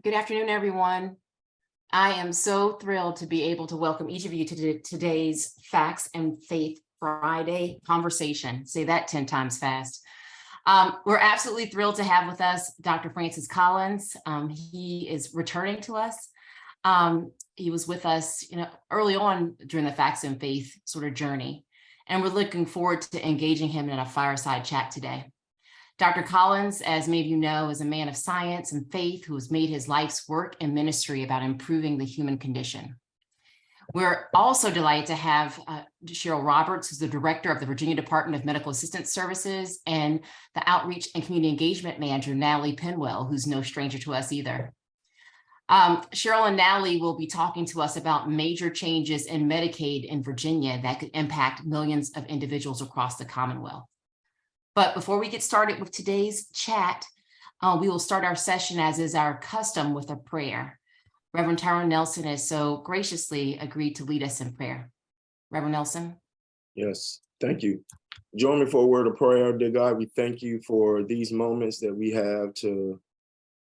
Good afternoon, everyone. I am so thrilled to be able to welcome each of you to today's Facts and Faith Friday conversation. Say that 10 times fast. We're absolutely thrilled to have with us Dr. Francis Collins. He is returning to us. He was with us, early on during the Facts and Faith sort of journey, and we're looking forward to engaging him in a fireside chat today. Dr. Collins, as many of you know, is a man of science and faith who has made his life's work and ministry about improving the human condition. We're also delighted to have Cheryl Roberts, who's the director of the Virginia Department of Medical Assistance Services, and the Outreach and Community Engagement Manager, Natalie Penwell, who's no stranger to us either. Cheryl and Natalie will be talking to us about major changes in Medicaid in Virginia that could impact millions of individuals across the Commonwealth. But before we get started with today's chat, we will start our session, as is our custom, with a prayer. Reverend Tyrone Nelson has so graciously agreed to lead us in prayer. Reverend Nelson? Yes, thank you. Join me for a word of prayer. Dear God, we thank you for these moments that we have to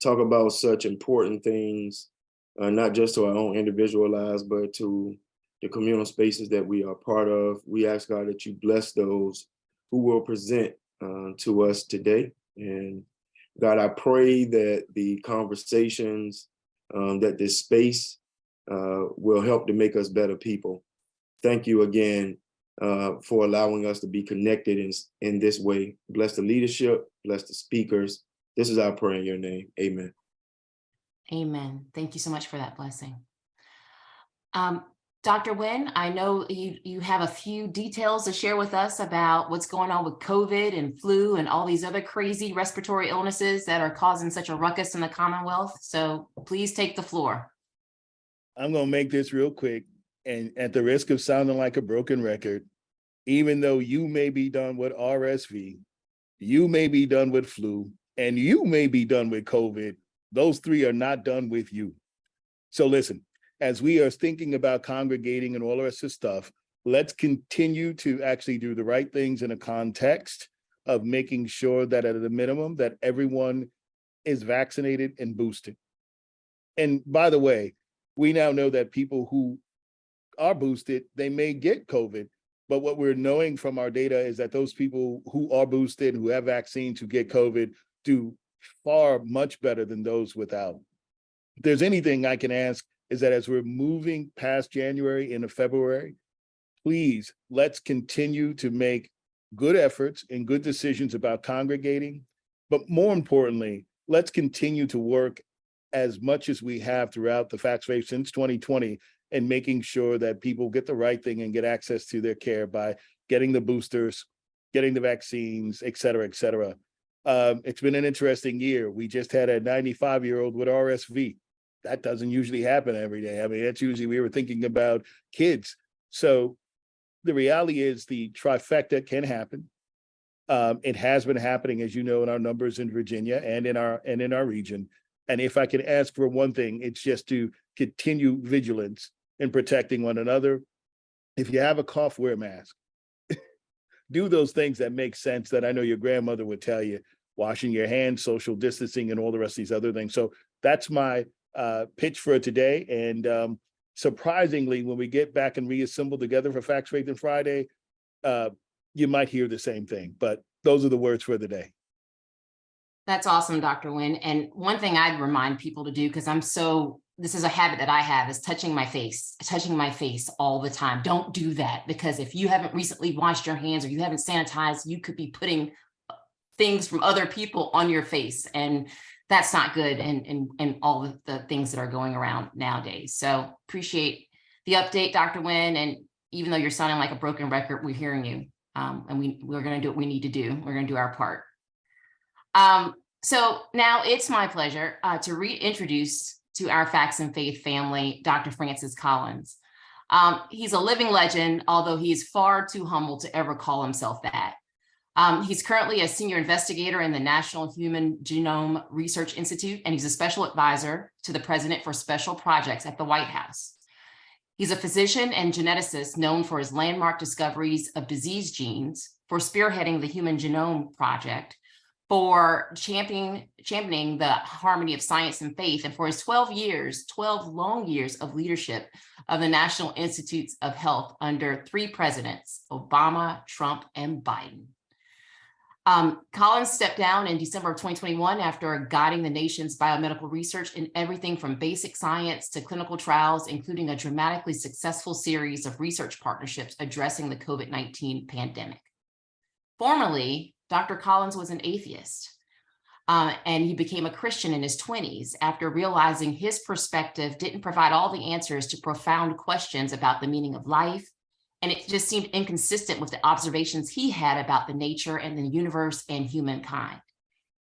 talk about such important things, not just to our own individual lives, but to the communal spaces that we are part of. We ask, God, that you bless those who will present to us today. And God, I pray that the conversations, that this space will help to make us better people. Thank you again for allowing us to be connected in this way. Bless the leadership, bless the speakers. This is our prayer in your name. Amen. Amen. Thank you so much for that blessing. Dr. Nguyen, I know you have a few details to share with us about what's going on with COVID and flu and all these other crazy respiratory illnesses that are causing such a ruckus in the Commonwealth. So please take the floor. I'm going to make this real quick, and at the risk of sounding like a broken record, even though you may be done with RSV, you may be done with flu, and you may be done with COVID, those three are not done with you. So listen, as we are thinking about congregating and all the rest of stuff, let's continue to actually do the right things in a context of making sure that at a minimum that everyone is vaccinated and boosted. And by the way, we now know that people who are boosted, they may get COVID, but what we're knowing from our data is that those people who are boosted, who have vaccines, who get COVID, do far much better than those without. If there's anything I can ask, is that as we're moving past January into February, please, let's continue to make good efforts and good decisions about congregating. But more importantly, let's continue to work as much as we have throughout the Facts Faith since 2020 and making sure that people get the right thing and get access to their care by getting the boosters, getting the vaccines, et cetera, et cetera. It's been an interesting year. We just had a 95-year-old with RSV. That doesn't usually happen every day. I mean, that's usually, we were thinking about kids. So the reality is the trifecta can happen. It has been happening, as you know, in our numbers in Virginia and in our region. And if I can ask for one thing, it's just to continue vigilance in protecting one another. If you have a cough, wear a mask. Do those things that make sense that I know your grandmother would tell you, washing your hands, social distancing, and all the rest of these other things. So that's my pitch for today. And surprisingly, when we get back and reassemble together for Facts, Faith, and Friday, you might hear the same thing, but those are the words for the day. That's awesome, Dr. Nguyen. And one thing I'd remind people to do, because this is a habit that I have, is touching my face all the time. Don't do that, because if you haven't recently washed your hands or you haven't sanitized, you could be putting things from other people on your face. And that's not good, and all of the things that are going around nowadays. So appreciate the update, Dr. Nguyen. And even though you're sounding like a broken record, we're hearing you. And we're going to do what we need to do. We're going to do our part. So now it's my pleasure to reintroduce to our Facts and Faith family, Dr. Francis Collins. He's a living legend, although he is far too humble to ever call himself that. He's currently a senior investigator in the National Human Genome Research Institute, and he's a special advisor to the president for special projects at the White House. He's a physician and geneticist known for his landmark discoveries of disease genes, for spearheading the Human Genome Project, for championing the harmony of science and faith, and for his 12 long years of leadership of the National Institutes of Health under 3 presidents, Obama, Trump, and Biden. Collins stepped down in December of 2021 after guiding the nation's biomedical research in everything from basic science to clinical trials, including a dramatically successful series of research partnerships addressing the COVID-19 pandemic. Formerly, Dr. Collins was an atheist, and he became a Christian in his 20s after realizing his perspective didn't provide all the answers to profound questions about the meaning of life, and it just seemed inconsistent with the observations he had about the nature and the universe and humankind.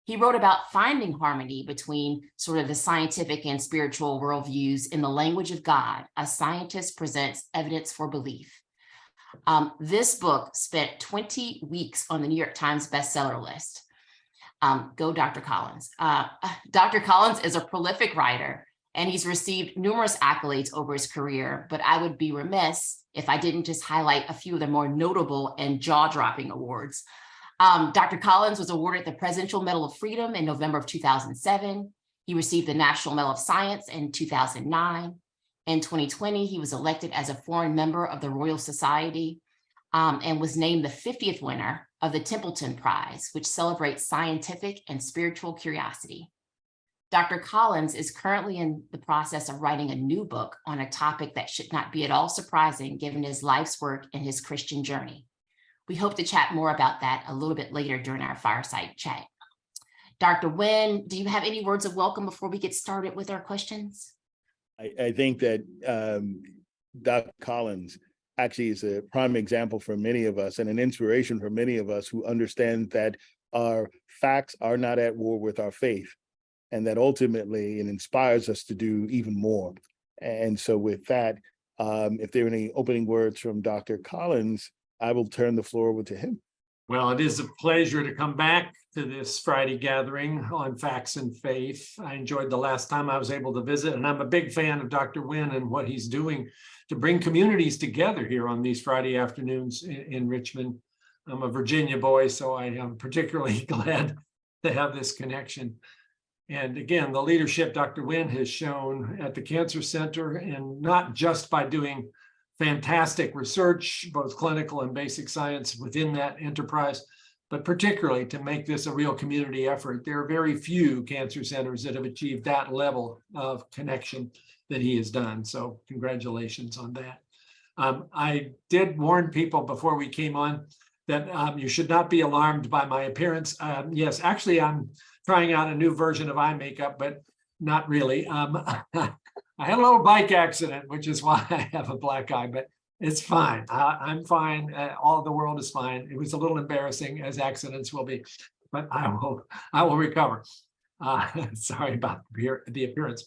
He wrote about finding harmony between sort of the scientific and spiritual worldviews in the language of God. A scientist presents evidence for belief. This book spent 20 weeks on the New York Times bestseller list. Go Dr. Collins. Dr. Collins is a prolific writer, and he's received numerous accolades over his career, but I would be remiss if I didn't just highlight a few of the more notable and jaw-dropping awards. Dr. Collins was awarded the Presidential Medal of Freedom in November of 2007. He received the National Medal of Science in 2009. In 2020, he was elected as a foreign member of the Royal Society and was named the 50th winner of the Templeton Prize, which celebrates scientific and spiritual curiosity. Dr. Collins is currently in the process of writing a new book on a topic that should not be at all surprising given his life's work and his Christian journey. We hope to chat more about that a little bit later during our fireside chat. Dr. Nguyen, do you have any words of welcome before we get started with our questions? I think that Dr. Collins actually is a prime example for many of us and an inspiration for many of us who understand that our facts are not at war with our faith, and that ultimately it inspires us to do even more. And so with that, if there are any opening words from Dr. Collins, I will turn the floor over to him. Well, it is a pleasure to come back to this Friday gathering on Facts and Faith. I enjoyed the last time I was able to visit, and I'm a big fan of Dr. Nguyen and what he's doing to bring communities together here on these Friday afternoons in Richmond. I'm a Virginia boy, so I am particularly glad to have this connection. And again, the leadership Dr. Nguyen has shown at the Cancer Center, and not just by doing fantastic research, both clinical and basic science within that enterprise, but particularly to make this a real community effort. There are very few cancer centers that have achieved that level of connection that he has done. So congratulations on that. I did warn people before we came on that you should not be alarmed by my appearance. Yes, actually, I'm trying out a new version of eye makeup, but not really. I had a little bike accident, which is why I have a black eye, but it's fine. I'm fine. All the world is fine. It was a little embarrassing, as accidents will be, but I will recover. Sorry about the appearance.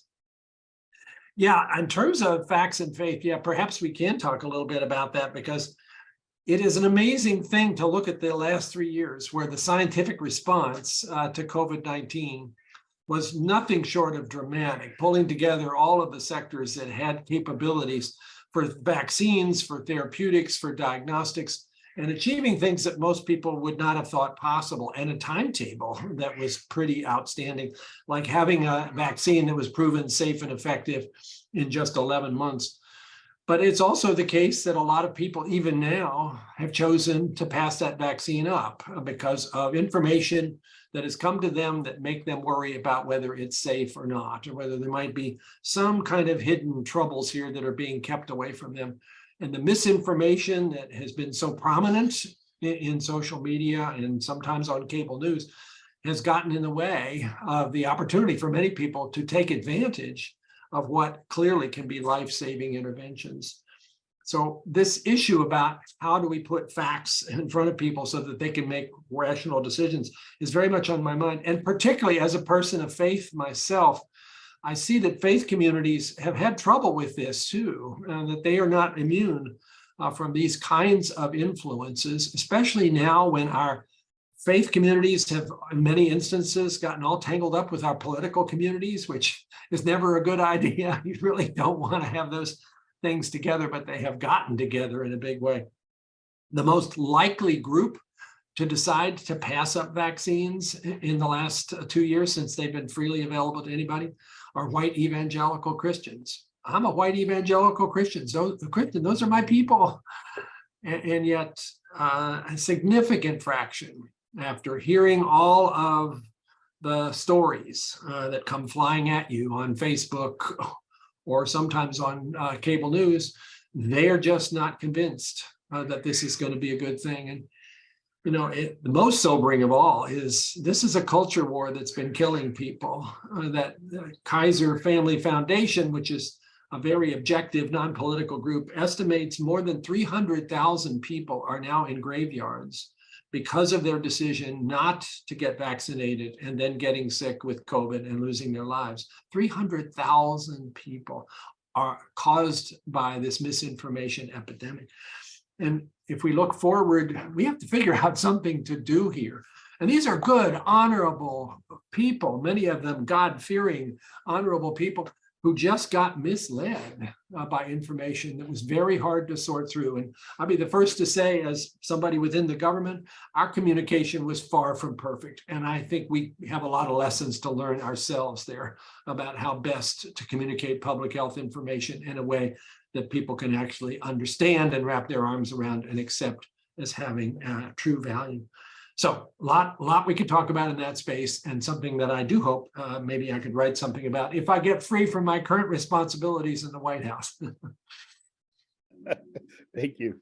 Yeah, in terms of facts and faith, yeah, perhaps we can talk a little bit about that, because it is an amazing thing to look at the last 3 years where the scientific response to COVID-19 was nothing short of dramatic, pulling together all of the sectors that had capabilities for vaccines, for therapeutics, for diagnostics, and achieving things that most people would not have thought possible, and a timetable that was pretty outstanding, like having a vaccine that was proven safe and effective in just 11 months. But it's also the case that a lot of people, even now, have chosen to pass that vaccine up because of information that has come to them that make them worry about whether it's safe or not, or whether there might be some kind of hidden troubles here that are being kept away from them. And the misinformation that has been so prominent in social media and sometimes on cable news has gotten in the way of the opportunity for many people to take advantage of what clearly can be life-saving interventions. So this issue about how do we put facts in front of people so that they can make rational decisions is very much on my mind. And particularly as a person of faith myself, I see that faith communities have had trouble with this too, that they are not immune from these kinds of influences, especially now when our faith communities have, in many instances, gotten all tangled up with our political communities, which is never a good idea. You really don't want to have those things together, but they have gotten together in a big way. The most likely group to decide to pass up vaccines in the last 2 years since they've been freely available to anybody are white evangelical Christians. I'm a white evangelical Christian. So those are my people. And yet a significant fraction, after hearing all of the stories that come flying at you on Facebook or sometimes on cable news, they are just not convinced that this is going to be a good thing. And you know, the most sobering of all is this is a culture war that's been killing people. That Kaiser Family Foundation, which is a very objective, non-political group, estimates more than 300,000 people are now in graveyards because of their decision not to get vaccinated and then getting sick with COVID and losing their lives. 300,000 people are caused by this misinformation epidemic. And if we look forward, we have to figure out something to do here. And these are good, honorable people, many of them God-fearing, honorable people who just got misled by information that was very hard to sort through. And I'll be the first to say, as somebody within the government, our communication was far from perfect. And I think we have a lot of lessons to learn ourselves there about how best to communicate public health information in a way that people can actually understand and wrap their arms around and accept as having true value. So a lot we could talk about in that space, and something that I do hope maybe I could write something about if I get free from my current responsibilities in the White House. Thank you.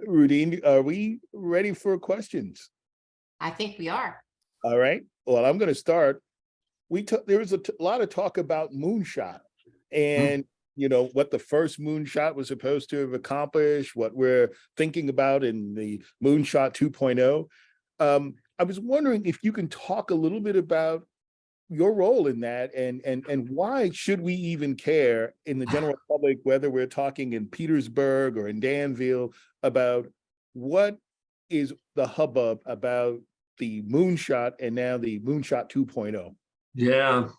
Rudine, are we ready for questions? I think we are. All right. Well, I'm going to start. There was a lot of talk about moonshot and you know, what the first moonshot was supposed to have accomplished, what we're thinking about in the moonshot 2.0. I was wondering if you can talk a little bit about your role in that, and why should we even care in the general public, whether we're talking in Petersburg or in Danville, about what is the hubbub about the moonshot and now the moonshot 2.0? Yeah.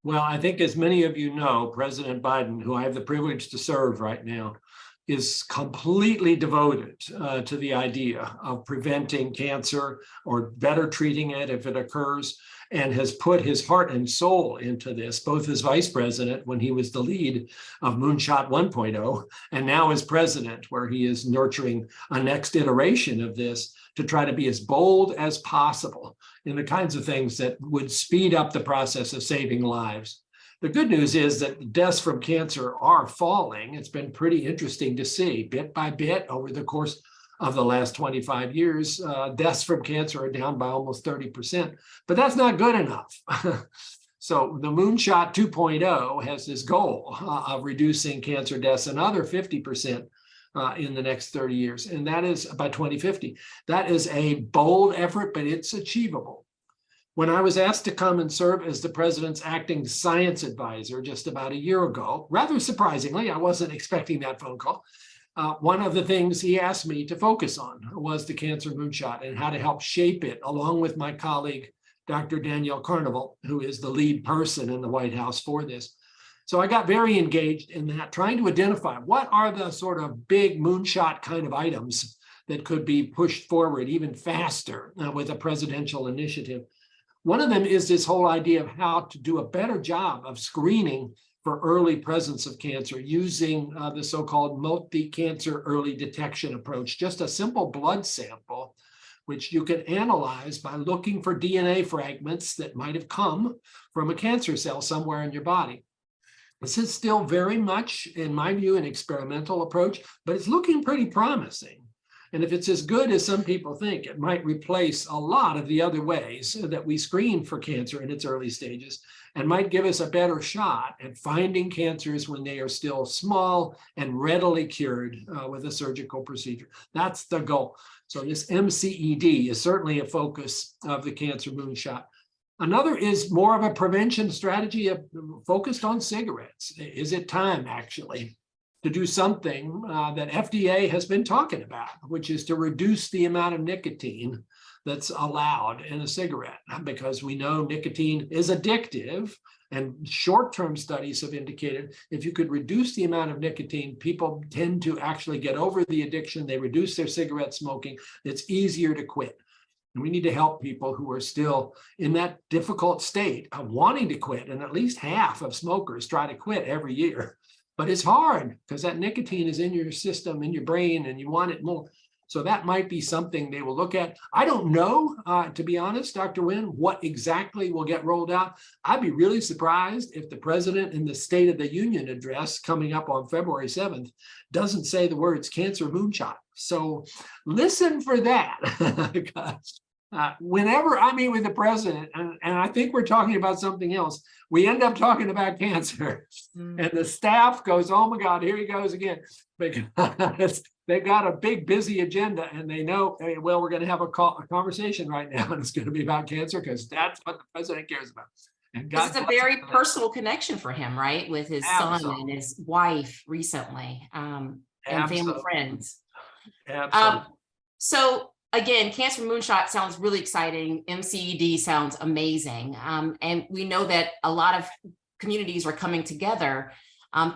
Well, I think, as many of you know, President Biden, who I have the privilege to serve right now, is completely devoted to the idea of preventing cancer or better treating it if it occurs, and has put his heart and soul into this, both as vice president when he was the lead of Moonshot 1.0, and now as president, where he is nurturing a next iteration of this to try to be as bold as possible in the kinds of things that would speed up the process of saving lives. The good news is that deaths from cancer are falling. It's been pretty interesting to see bit by bit over the course of the last 25 years, deaths from cancer are down by almost 30%, but that's not good enough. So the Moonshot 2.0 has this goal of reducing cancer deaths another 50% in the next 30 years, and that is by 2050. That is a bold effort, but it's achievable. When I was asked to come and serve as the president's acting science advisor just about a year ago, rather surprisingly, I wasn't expecting that phone call. One of the things he asked me to focus on was the cancer moonshot and how to help shape it, along with my colleague, Dr. Danielle Carnival, who is the lead person in the White House for this. So I got very engaged in that, trying to identify what are the sort of big moonshot kind of items that could be pushed forward even faster with a presidential initiative. One of them is this whole idea of how to do a better job of screening for early presence of cancer using the so-called multi-cancer early detection approach, just a simple blood sample, which you can analyze by looking for DNA fragments that might have come from a cancer cell somewhere in your body. This is still very much, in my view, an experimental approach, but it's looking pretty promising. And if it's as good as some people think, it might replace a lot of the other ways that we screen for cancer in its early stages, and might give us a better shot at finding cancers when they are still small and readily cured with a surgical procedure. That's the goal. So this MCED is certainly a focus of the cancer moonshot. Another is more of a prevention strategy focused on cigarettes. Is it time, actually, to do something that FDA has been talking about, which is to reduce the amount of nicotine that's allowed in a cigarette, because we know nicotine is addictive. And short-term studies have indicated if you could reduce the amount of nicotine, people tend to actually get over the addiction. They reduce their cigarette smoking. It's easier to quit. And we need to help people who are still in that difficult state of wanting to quit. And at least half of smokers try to quit every year. But it's hard because that nicotine is in your system, in your brain, and you want it more. So that might be something they will look at. I don't know, to be honest, Dr. Wynn, what exactly will get rolled out. I'd be really surprised if the president in the State of the Union address coming up on February 7th doesn't say the words cancer moonshot. So listen for that. Because whenever I meet with the president, and I think we're talking about something else, we end up talking about cancer. And the staff goes, oh my God, here he goes again. Because they've got a big, busy agenda, and they know, hey, well, we're going to have a conversation right now, and it's going to be about cancer because that's what the president cares about. And it's a very personal connection for him, right? With his son and his wife recently, and family friends. Absolutely. So again, Cancer Moonshot sounds really exciting. MCED sounds amazing. And we know that a lot of communities are coming together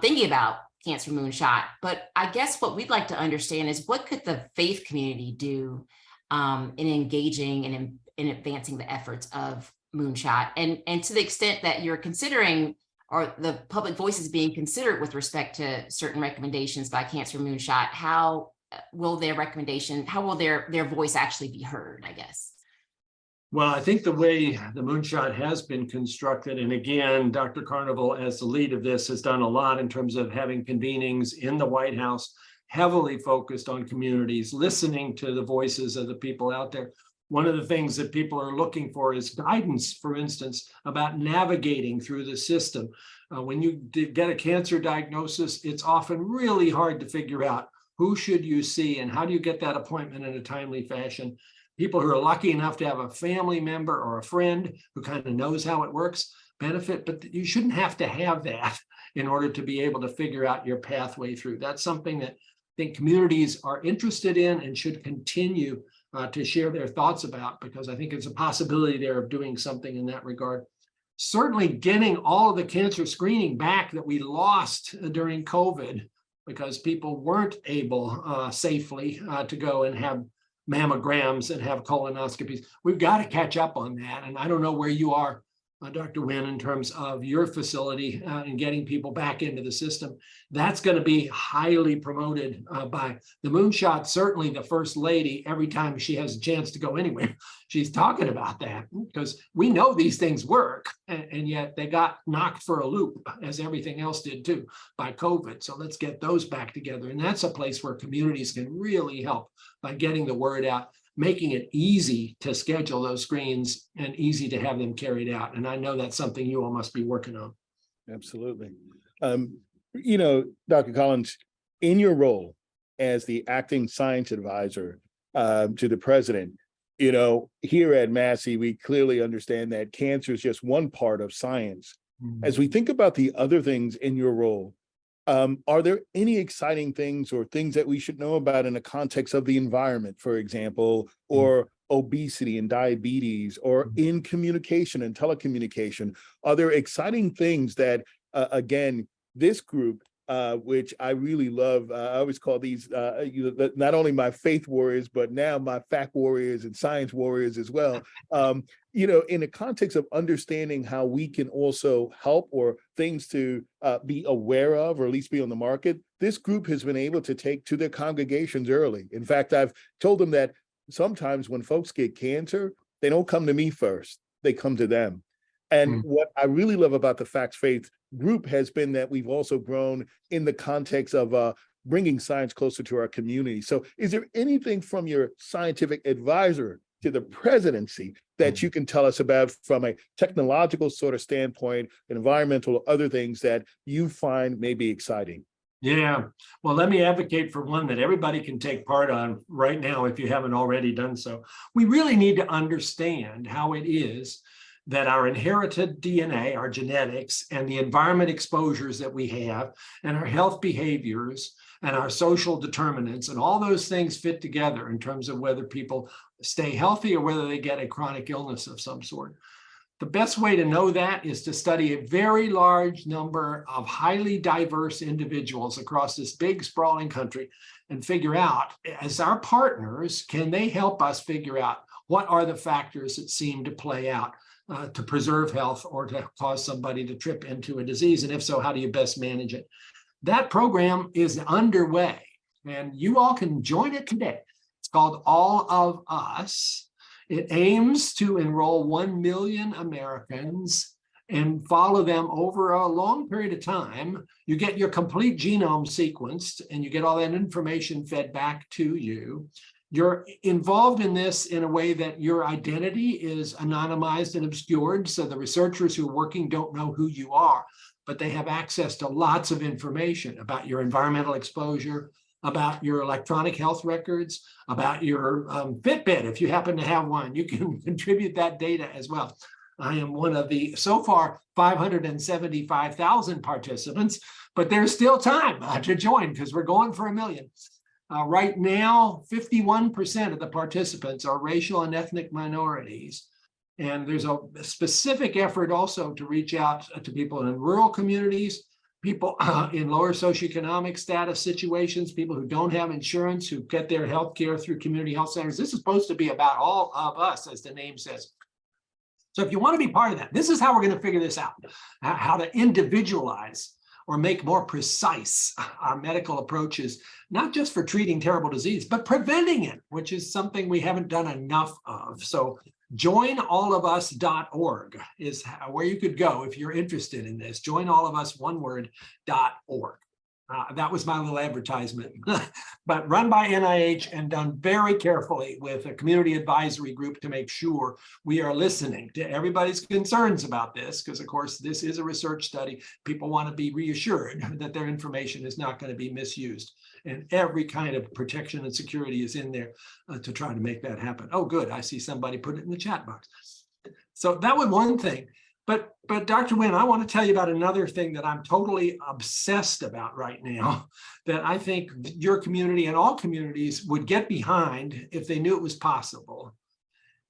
thinking about Cancer Moonshot. But I guess what we'd like to understand is what could the faith community do in engaging and in advancing the efforts of Moonshot? And to the extent that you're considering, or the public voice is being considered with respect to certain recommendations by Cancer Moonshot, how will their voice actually be heard, I guess? Well, I think the way the moonshot has been constructed, and again, Dr. Carnival, as the lead of this, has done a lot in terms of having convenings in the White House, heavily focused on communities, listening to the voices of the people out there. One of the things that people are looking for is guidance, for instance, about navigating through the system. When you get a cancer diagnosis, it's often really hard to figure out who should you see and how do you get that appointment in a timely fashion. People who are lucky enough to have a family member or a friend who kind of knows how it works benefit, but you shouldn't have to have that in order to be able to figure out your pathway through. That's something that I think communities are interested in and should continue to share their thoughts about, because I think it's a possibility there of doing something in that regard. Certainly getting all of the cancer screening back that we lost during COVID, because people weren't able safely to go and have mammograms and have colonoscopies. We've got to catch up on that. And I don't know where you are, Dr. Wynn, in terms of your facility and getting people back into the system. That's going to be highly promoted by the moonshot. Certainly the First Lady, every time she has a chance to go anywhere, she's talking about that, because we know these things work, and yet they got knocked for a loop, as everything else did too, by COVID. So let's get those back together. And that's a place where communities can really help by getting the word out, making it easy to schedule those screens and easy to have them carried out. And I know that's something you all must be working on. Absolutely. You know, Dr. Collins, in your role as the acting science advisor to the president, you know, here at Massey, we clearly understand that cancer is just one part of science. As we think about the other things in your role, are there any exciting things or things that we should know about in the context of the environment, for example, or obesity and diabetes, or in communication and telecommunication? Are there exciting things that, again, this group, which I really love, I always call these not only my faith warriors, but now my fact warriors and science warriors as well. You know, in the context of understanding how we can also help, or things to be aware of, or at least be on the market, this group has been able to take to their congregations early. In fact, I've told them that sometimes when folks get cancer, they don't come to me first, they come to them. And what I really love about the Facts Faith group has been that we've also grown in the context of bringing science closer to our community. So is there anything from your scientific advisor to the presidency that you can tell us about from a technological sort of standpoint, environmental, other things that you find may be exciting? Yeah, well, let me advocate for one that everybody can take part on right now if you haven't already done so. We really need to understand how it is that our inherited DNA, our genetics, and the environment exposures that we have, and our health behaviors, and our social determinants, and all those things fit together in terms of whether people stay healthy or whether they get a chronic illness of some sort. The best way to know that is to study a very large number of highly diverse individuals across this big, sprawling country and figure out, as our partners, can they help us figure out what are the factors that seem to play out to preserve health or to cause somebody to trip into a disease? And if so, how do you best manage it? That program is underway, and you all can join it today. It's called All of Us. It aims to enroll 1 million Americans and follow them over a long period of time. You get your complete genome sequenced, and you get all that information fed back to you. You're involved in this in a way that your identity is anonymized and obscured, so the researchers who are working don't know who you are, but they have access to lots of information about your environmental exposure, about your electronic health records, about your Fitbit, if you happen to have one. You can contribute that data as well. I am one of the, so far, 575,000 participants, but there's still time to join because we're going for 1 million. Right now, 51% of the participants are racial and ethnic minorities. And there's a specific effort also to reach out to people in rural communities, people in lower socioeconomic status situations, people who don't have insurance, who get their health care through community health centers. This is supposed to be about all of us, as the name says. So if you want to be part of that, this is how we're going to figure this out, how to individualize or make more precise our medical approaches, not just for treating terrible disease, but preventing it, which is something we haven't done enough of. So joinallofus.org is where you could go if you're interested in this. Joinallofus, one word, .org. That was my little advertisement, but run by NIH and done very carefully with a community advisory group to make sure we are listening to everybody's concerns about this, because of course this is a research study. People want to be reassured that their information is not going to be misused, and every kind of protection and security is in there to try to make that happen. Oh, good. I see somebody put it in the chat box. So that was one thing. But Dr. Wynn, I want to tell you about another thing that I'm totally obsessed about right now, that I think your community and all communities would get behind if they knew it was possible.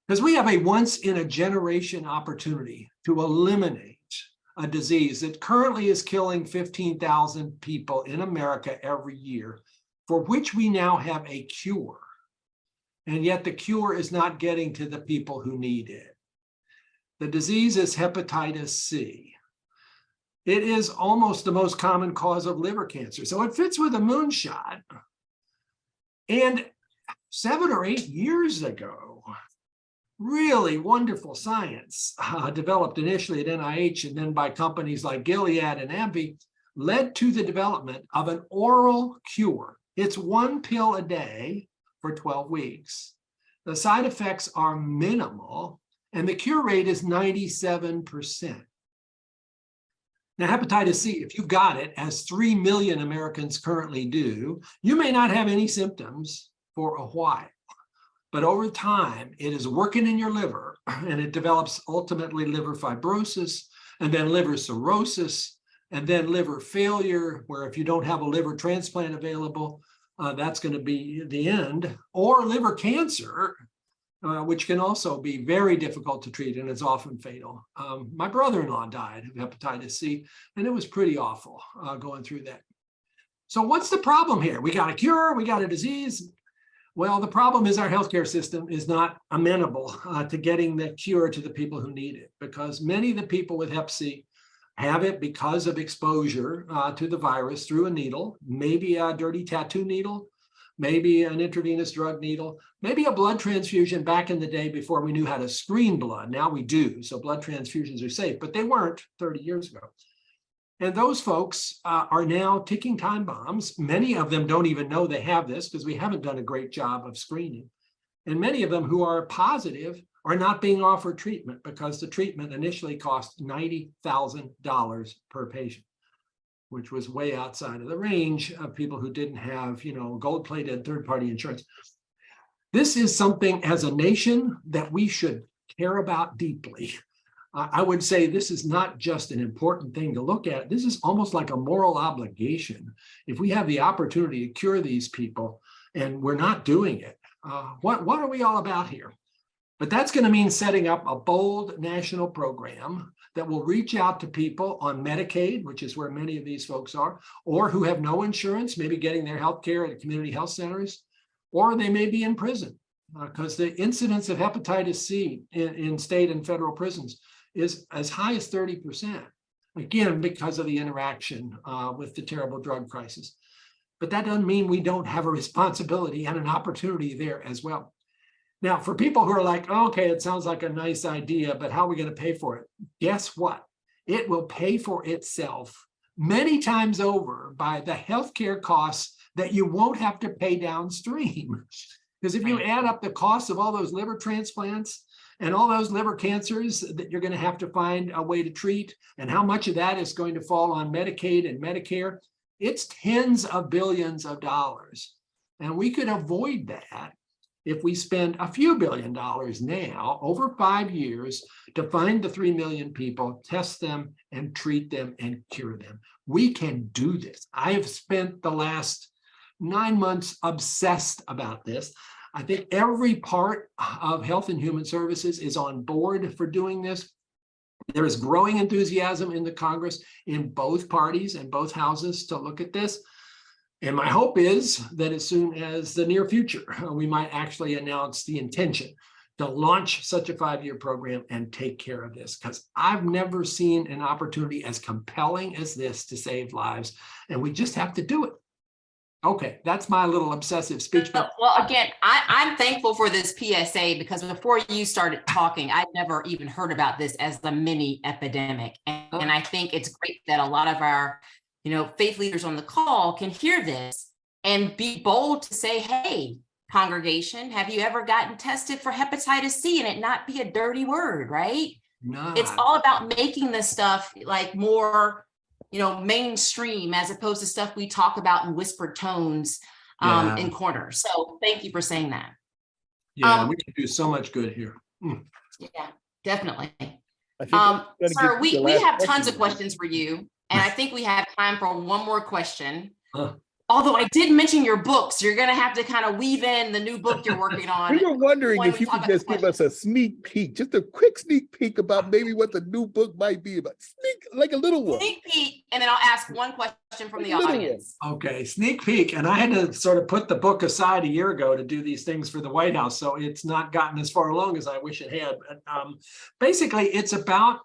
Because we have a once-in-a-generation opportunity to eliminate a disease that currently is killing 15,000 people in America every year, for which we now have a cure. And yet the cure is not getting to the people who need it. The disease is hepatitis C. It is almost the most common cause of liver cancer. So it fits with a moonshot. And 7 or 8 years ago, really wonderful science developed initially at NIH and then by companies like Gilead and AbbVie led to the development of an oral cure. It's 1 pill a day for 12 weeks. The side effects are minimal, and the cure rate is 97%. Now, hepatitis C, if you've got it, as 3 million Americans currently do, you may not have any symptoms for a while. But over time, it is working in your liver, and it develops ultimately liver fibrosis, and then liver cirrhosis, and then liver failure, where if you don't have a liver transplant available, that's going to be the end, or liver cancer, which can also be very difficult to treat, and it's often fatal. My brother-in-law died of hepatitis C, and it was pretty awful going through that. So what's the problem here? We got a cure, we got a disease. Well, the problem is our healthcare system is not amenable to getting the cure to the people who need it, because many of the people with hep C have it because of exposure to the virus through a needle, maybe a dirty tattoo needle, maybe an intravenous drug needle, maybe a blood transfusion back in the day before we knew how to screen blood. Now we do, so blood transfusions are safe, but they weren't 30 years ago. And those folks are now ticking time bombs. Many of them don't even know they have this because we haven't done a great job of screening. And many of them who are positive are not being offered treatment because the treatment initially cost $90,000 per patient, which was way outside of the range of people who didn't have, gold-plated third-party insurance. This is something as a nation that we should care about deeply. I would say this is not just an important thing to look at. This is almost like a moral obligation. If we have the opportunity to cure these people and we're not doing it, what are we all about here? But that's going to mean setting up a bold national program that will reach out to people on Medicaid, which is where many of these folks are, or who have no insurance, maybe getting their health care at community health centers, or they may be in prison because the incidence of hepatitis C in state and federal prisons is as high as 30%, again, because of the interaction with the terrible drug crisis. But that doesn't mean we don't have a responsibility and an opportunity there as well. Now, for people who are like, okay, it sounds like a nice idea, but how are we going to pay for it? Guess what? It will pay for itself many times over by the healthcare costs that you won't have to pay downstream. Because if you add up the costs of all those liver transplants and all those liver cancers that you're going to have to find a way to treat, and how much of that is going to fall on Medicaid and Medicare, it's tens of billions of dollars. And we could avoid that if we spend a few $billion now over 5 years to find the 3 million people, test them and treat them and cure them. We can do this. I have spent the last 9 months obsessed about this. I think every part of Health and Human Services is on board for doing this. There is growing enthusiasm in the Congress in both parties and both houses to look at this. And my hope is that as soon as the near future, we might actually announce the intention to launch such a 5-year program and take care of this, because I've never seen an opportunity as compelling as this to save lives, and we just have to do it. Okay, that's my little obsessive speech. But well, again, I'm thankful for this PSA, because before you started talking, I'd never even heard about this as the mini epidemic. And I think it's great that a lot of our faith leaders on the call can hear this and be bold to say, hey, congregation, have you ever gotten tested for hepatitis C, and it not be a dirty word, right? No. It's all about making this stuff like more, mainstream, as opposed to stuff we talk about in whispered tones in corners. So thank you for saying that. Yeah, we can do so much good here. Yeah, definitely. I think Sir, we have tons of questions for you. And I think we have time for one more question. Although I did mention your books, you're going to have to kind of weave in the new book you're working on. We were wondering if you could just give us a sneak peek, just a quick sneak peek about maybe what the new book might be about. Like a little one. Sneak peek, and then I'll ask one question from the audience. Okay, sneak peek. And I had to sort of put the book aside a year ago to do these things for the White House, so it's not gotten as far along as I wish it had. But basically, it's about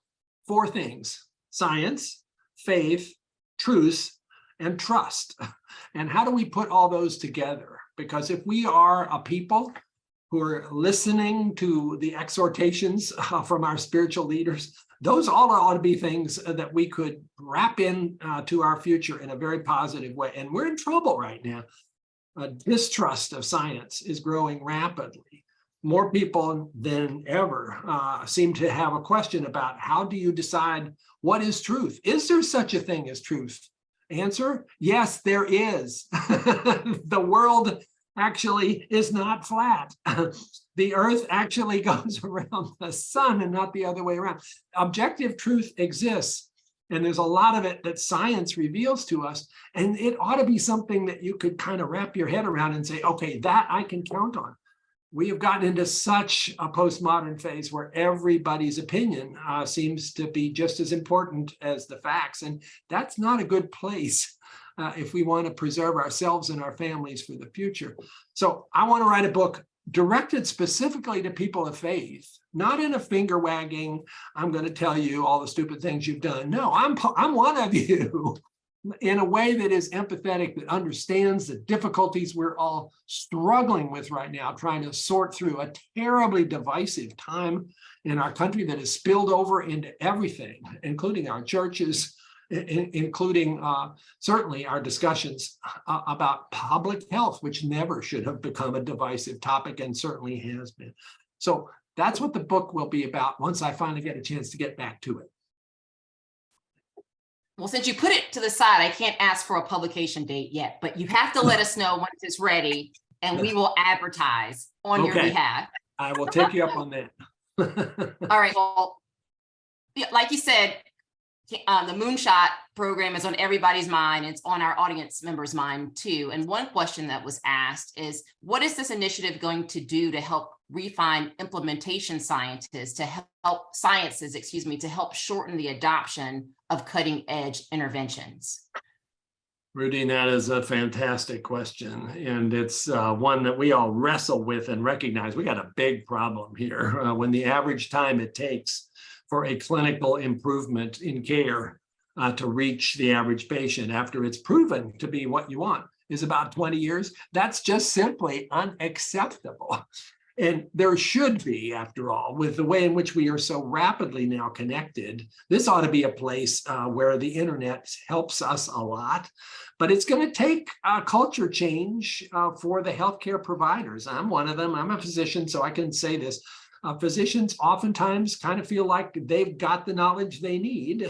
4 things: science, faith, truth, and trust. And how do we put all those together? Because if we are a people who are listening to the exhortations from our spiritual leaders, those all ought to be things that we could wrap in to our future in a very positive way. And we're in trouble right now. Distrust of science is growing rapidly. More people than ever seem to have a question about, how do you decide what is truth? Is there such a thing as truth? Answer: yes, there is. The world actually is not flat. The earth actually goes around the sun and not the other way around. Objective truth exists, and there's a lot of it that science reveals to us, and it ought to be something that you could kind of wrap your head around and say, okay, that I can count on. We have gotten into such a postmodern phase where everybody's opinion seems to be just as important as the facts. And that's not a good place if we want to preserve ourselves and our families for the future. So I want to write a book directed specifically to people of faith, not in a finger wagging, I'm going to tell you all the stupid things you've done. No, I'm one of you. In a way that is empathetic, that understands the difficulties we're all struggling with right now, trying to sort through a terribly divisive time in our country that has spilled over into everything, including our churches, including certainly our discussions about public health, which never should have become a divisive topic and certainly has been. So that's what the book will be about once I finally get a chance to get back to it. Well, since you put it to the side, I can't ask for a publication date yet, but you have to let us know once it's ready, and we will advertise on your behalf. I will take you up on that. All right. Well, like you said, the Moonshot program is on everybody's mind. It's on our audience members' mind too. And one question that was asked is, what is this initiative going to do to help refine implementation scientists, to help to help shorten the adoption of cutting edge interventions? Rudy, that is a fantastic question. And it's one that we all wrestle with and recognize we got a big problem here. When the average time it takes for a clinical improvement in care to reach the average patient after it's proven to be what you want is about 20 years. That's just simply unacceptable. And there should be, after all, with the way in which we are so rapidly now connected, this ought to be a place where the internet helps us a lot. But it's going to take a culture change for the healthcare providers. I'm one of them. I'm a physician, so I can say this. Physicians oftentimes kind of feel like they've got the knowledge they need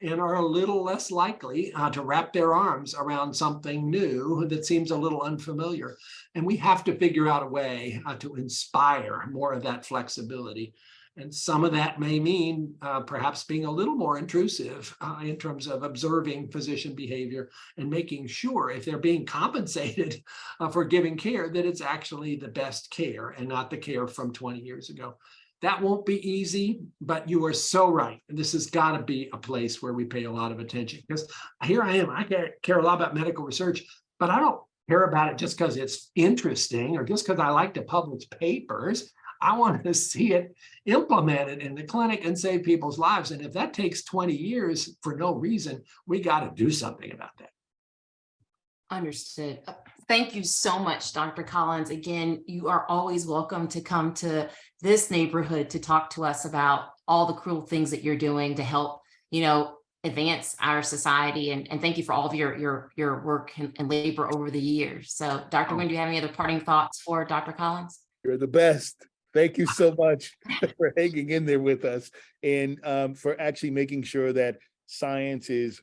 and are a little less likely to wrap their arms around something new that seems a little unfamiliar. And we have to figure out a way to inspire more of that flexibility. And some of that may mean perhaps being a little more intrusive in terms of observing physician behavior and making sure if they're being compensated for giving care, that it's actually the best care and not the care from 20 years ago. That won't be easy, but you are so right. This has got to be a place where we pay a lot of attention, because here I am. I care a lot about medical research, but I don't care about it just because it's interesting or just because I like to publish papers. I want to see it implemented in the clinic and save people's lives. And if that takes 20 years for no reason, we got to do something about that. Understood. Thank you so much, Dr. Collins. Again, you are always welcome to come to this neighborhood to talk to us about all the cool things that you're doing to help, advance our society. And thank you for all of your work and labor over the years. So, Dr. Wynn, do you have any other parting thoughts for Dr. Collins? You're the best. Thank you so much for hanging in there with us and for actually making sure that science is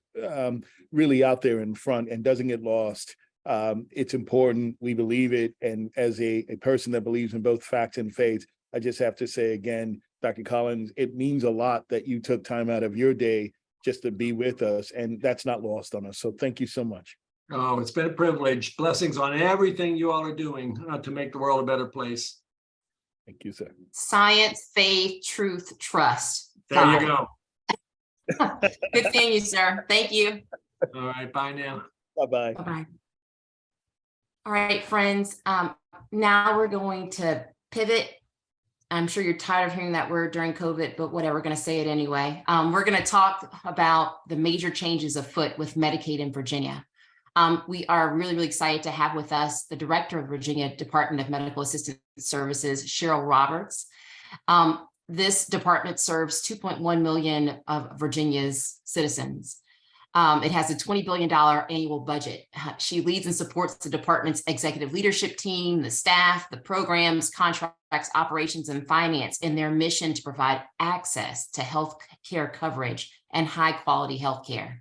really out there in front and doesn't get lost. It's important. We believe it. And as a person that believes in both facts and faith, I just have to say again, Dr. Collins, it means a lot that you took time out of your day just to be with us. And that's not lost on us. So thank you so much. Oh, it's been a privilege. Blessings on everything you all are doing to make the world a better place. Thank you, sir. Science, faith, truth, trust. There you go. Good seeing you, sir. Thank you. All right. Bye now. Bye-bye. Bye-bye. All right, friends. Now we're going to pivot. I'm sure you're tired of hearing that word during COVID, but whatever, we're going to say it anyway. We're going to talk about the major changes afoot with Medicaid in Virginia. We are really, really excited to have with us the director of Virginia Department of Medical Assistance Services, Cheryl Roberts. This department serves 2.1 million of Virginia's citizens. It has a $20 billion annual budget. She leads and supports the department's executive leadership team, the staff, the programs, contracts, operations, and finance in their mission to provide access to health care coverage and high quality health care.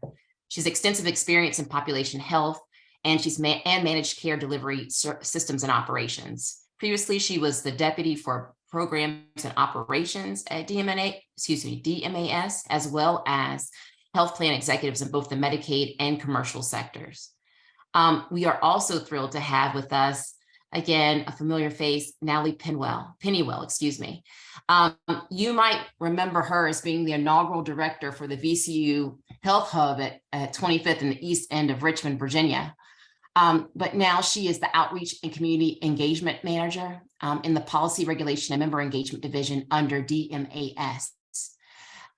She's extensive experience in population health, and she's managed care delivery systems and operations. Previously, she was the deputy for programs and operations at DMAS, as well as health plan executives in both the Medicaid and commercial sectors. We are also thrilled to have with us, again, a familiar face, Natalie Pennywell. You might remember her as being the inaugural director for the VCU Health Hub at 25th and the East End of Richmond, Virginia. But now she is the Outreach and Community Engagement Manager in the Policy, Regulation, and Member Engagement Division under DMAS.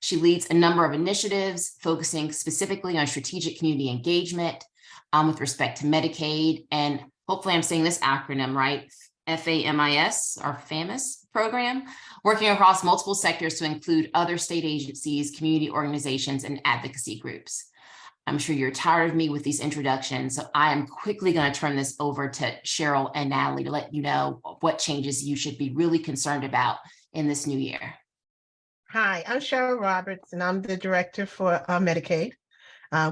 She leads a number of initiatives focusing specifically on strategic community engagement with respect to Medicaid, and hopefully I'm saying this acronym right, FAMIS, or FAMIS program, working across multiple sectors to include other state agencies, community organizations, and advocacy groups. I'm sure you're tired of me with these introductions, so I am quickly going to turn this over to Cheryl and Natalie to let you know what changes you should be really concerned about in this new year. Hi, I'm Cheryl Roberts, and I'm the director for Medicaid.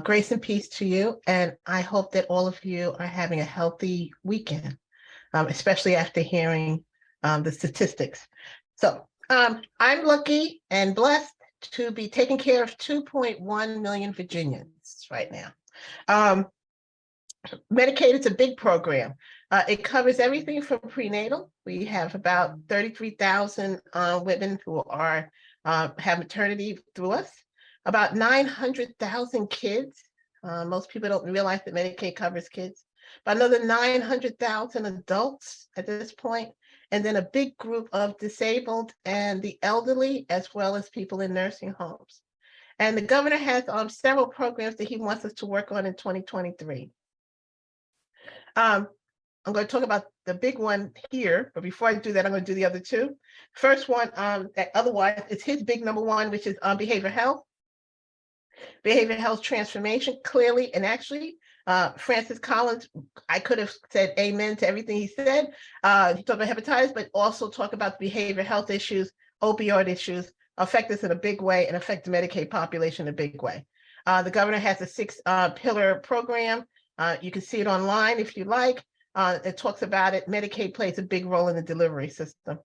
Grace and peace to you, and I hope that all of you are having a healthy weekend, especially after hearing the statistics. So I'm lucky and blessed to be taking care of 2.1 million Virginians right now. Medicaid is a big program. It covers everything from prenatal. We have about 33,000 women who are have maternity through us. About 900,000 kids. Most people don't realize that Medicaid covers kids. About another 900,000 adults at this point, and then a big group of disabled and the elderly, as well as people in nursing homes. And the governor has several programs that he wants us to work on in 2023. I'm going to talk about the big one here, but before I do that, I'm going to do the other two. First one, otherwise, it's his big number one, which is behavioral health. Behavioral health transformation, clearly, and actually, Francis Collins, I could have said amen to everything he said. He talked about hepatitis, but also talk about behavioral health issues, opioid issues, affect us in a big way and affect the Medicaid population in a big way. The governor has a 6-pillar program. You can see it online if you like. It talks about it. Medicaid plays a big role in the delivery system.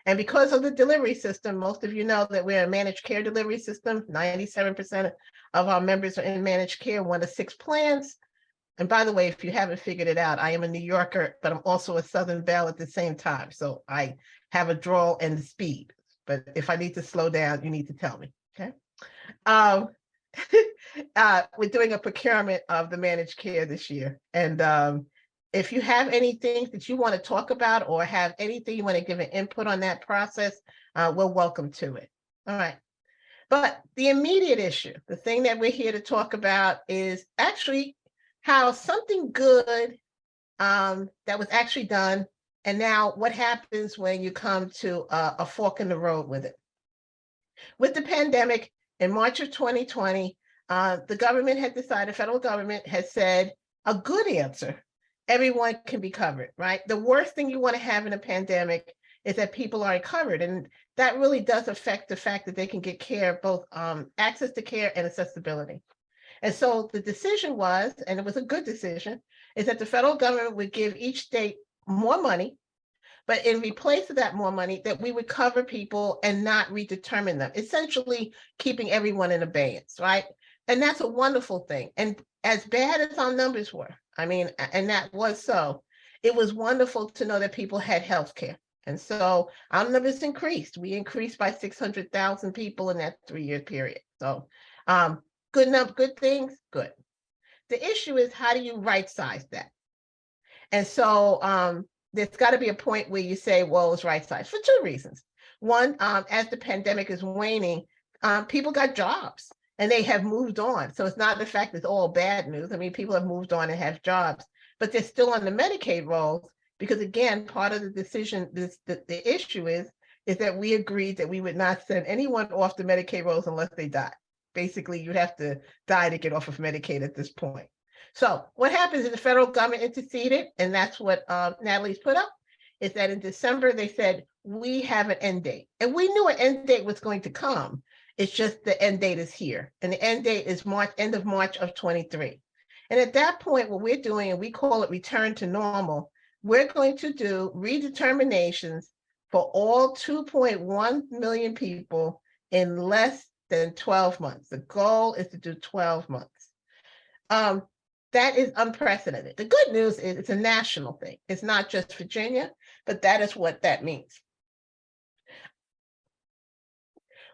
And because of the delivery system, most of you know that we're a managed care delivery system. 97% of our members are in managed care, 1 of 6 plans. And by the way, if you haven't figured it out, I am a New Yorker, but I'm also a Southern Belle at the same time. So I have a drawl and speed. But if I need to slow down, you need to tell me, okay? We're doing a procurement of the managed care this year. And if you have anything that you want to talk about or have anything you want to give an input on that process, we're welcome to it. All right. But the immediate issue, the thing that we're here to talk about is actually how something good that was actually done, and now what happens when you come to a fork in the road with it. With the pandemic in March of 2020, the government had decided, federal government has said a good answer, everyone can be covered, right? The worst thing you want to have in a pandemic is that people aren't covered. And that really does affect the fact that they can get care, both access to care and accessibility. And so the decision was, and it was a good decision, is that the federal government would give each state more money, but in replace of that more money, that we would cover people and not redetermine them, essentially keeping everyone in abeyance, right? And that's a wonderful thing. And as bad as our numbers were, I mean, and that was so, it was wonderful to know that people had health care. And so our numbers increased. We increased by 600,000 people in that 3-year period. So good enough, good things, good. The issue is, how do you right size that? And so there's got to be a point where you say, well, it's right size for 2 reasons. One, as the pandemic is waning, people got jobs and they have moved on. So it's not the fact it's all bad news. I mean, people have moved on and have jobs, but they're still on the Medicaid rolls because, again, part of the decision, the issue is that we agreed that we would not send anyone off the Medicaid rolls unless they die. Basically, you'd have to die to get off of Medicaid at this point. So what happens is the federal government interceded, and that's what Natalie's put up, is that in December, they said, we have an end date. And we knew an end date was going to come. It's just the end date is here. And the end date is end of March of 23. And at that point, what we're doing, and we call it return to normal, we're going to do redeterminations for all 2.1 million people in less than 12 months. The goal is to do 12 months. That is unprecedented. The good news is it's a national thing. It's not just Virginia, but that is what that means.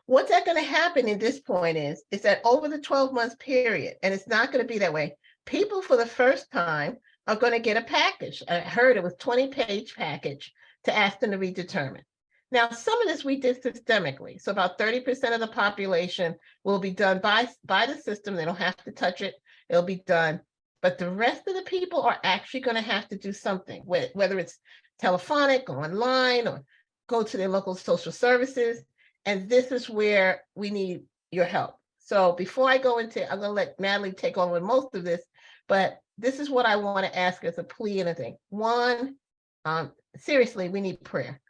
What's that going to happen at this point is that over the 12-month period, and it's not going to be that way, people for the first time are going to get a package. I heard it was 20-page package to ask them to redetermine. Now, some of this we did systemically. So about 30% of the population will be done by the system. They don't have to touch it. It'll be done. But the rest of the people are actually going to have to do something, whether it's telephonic or online or go to their local social services. And this is where we need your help. So before I go into, I'm going to let Natalie take on with most of this, but this is what I want to ask as a plea and a thing. One, seriously, we need prayer.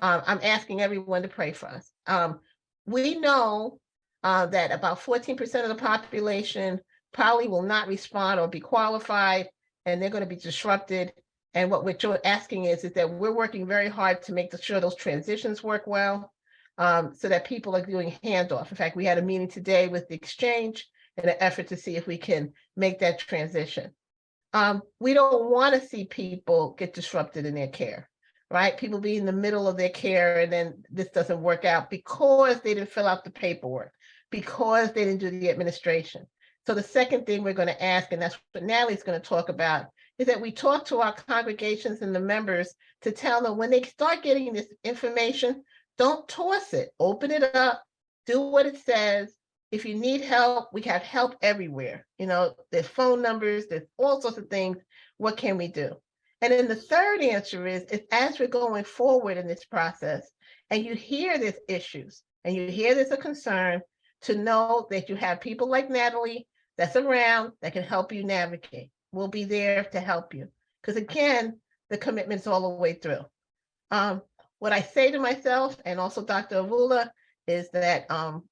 I'm asking everyone to pray for us. We know that about 14% of the population probably will not respond or be qualified, and they're going to be disrupted. And what we're asking is that we're working very hard to make sure those transitions work well. so that people are doing handoff. In fact, we had a meeting today with the exchange in an effort to see if we can make that transition. We don't want to see people get disrupted in their care, right? People be in the middle of their care and then this doesn't work out because they didn't fill out the paperwork, because they didn't do the administration. So the second thing we're going to ask, and that's what Natalie's going to talk about, is that we talk to our congregations and the members to tell them when they start getting this information, don't toss it, open it up, do what it says. If you need help, we have help everywhere. You know, there's phone numbers, there's all sorts of things. What can we do? And then the third answer is as we're going forward in this process, and you hear these issues, and you hear there's a concern, to know that you have people like Natalie that's around that can help you navigate. We'll be there to help you. Because again, the commitment's all the way through. What I say to myself, and also Dr. Avula, is that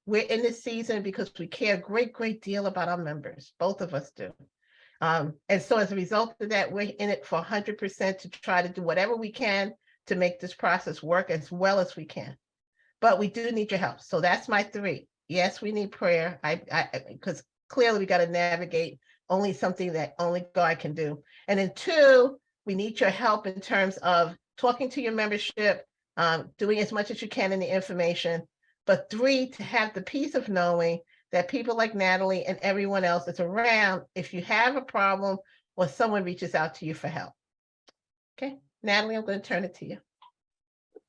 we're in this season because we care a great deal about our members. Both of us do. And so as a result of that, we're in it for 100% to try to do whatever we can to make this process work as well as we can. But we do need your help. So that's my 3. Yes, we need prayer. Because clearly we got to navigate only something that only God can do. And then 2, we need your help in terms of talking to your membership, doing as much as you can in the information. But 3, to have the peace of knowing that people like Natalie and everyone else is around if you have a problem or someone reaches out to you for help. Okay, Natalie, I'm going to turn it to you.